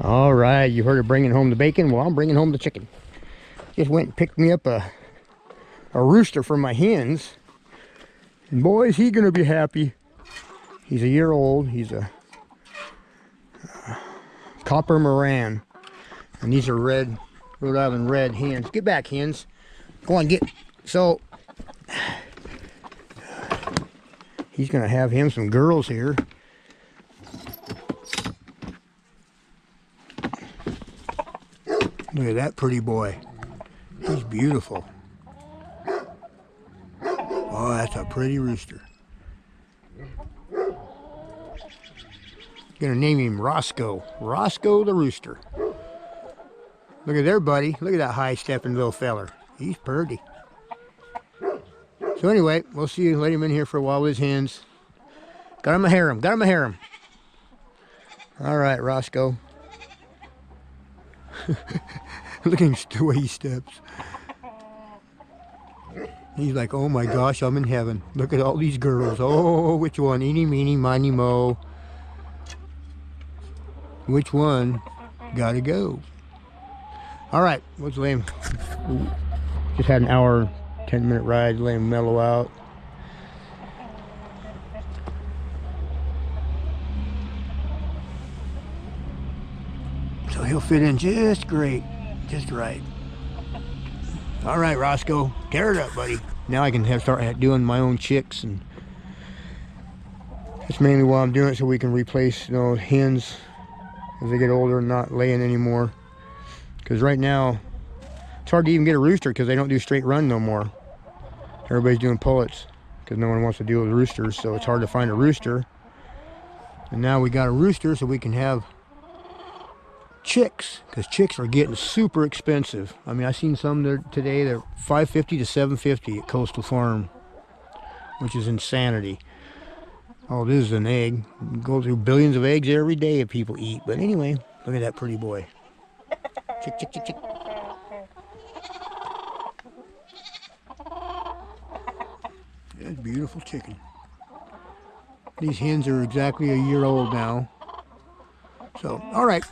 All right, you heard of bringing home the bacon. Well, I'm bringing home the chicken. Just went and picked me up a rooster from my hens. And boy, is he going to be happy. He's a year old. He's a Copper Maran. And these are Rhode Island Red hens. Get back, hens. Go on, get. So, he's going to have him some girls here. Look at that pretty boy. He's beautiful. Oh, that's a pretty rooster. Gonna name him Roscoe. Roscoe the rooster. Look at there, buddy. Look at that high-stepping little feller. He's pretty. So anyway, we'll see you. Let him in here for a while with his hens. Got him a harem. Got him a harem. All right, Roscoe. Look at him, the way he steps. He's like, oh my gosh, I'm in heaven. Look at all these girls. Oh, which one? Eeny, meeny, miny, mo. Which one? Gotta go. All right, let's let him. Just had an hour, 10-minute ride. Let him mellow out. So he'll fit in just great. Just right. All right, Roscoe, tear it up, buddy. Now I can start doing my own chicks, and that's mainly why I'm doing it, so we can replace hens as they get older and not laying anymore. Because right now it's hard to even get a rooster because they don't do straight run no more. Everybody's doing pullets because no one wants to deal with roosters, so it's hard to find a rooster. And now we got a rooster, so we can have chicks, because chicks are getting super expensive. I mean, I seen some there today. They're $550 to $750 at Coastal Farm, which is insanity. Oh, this is an egg. You go through billions of eggs every day that people eat. But anyway, look at that pretty boy. Chick, chick, chick, chick. That's beautiful chicken. These hens are exactly a year old now. So, all right.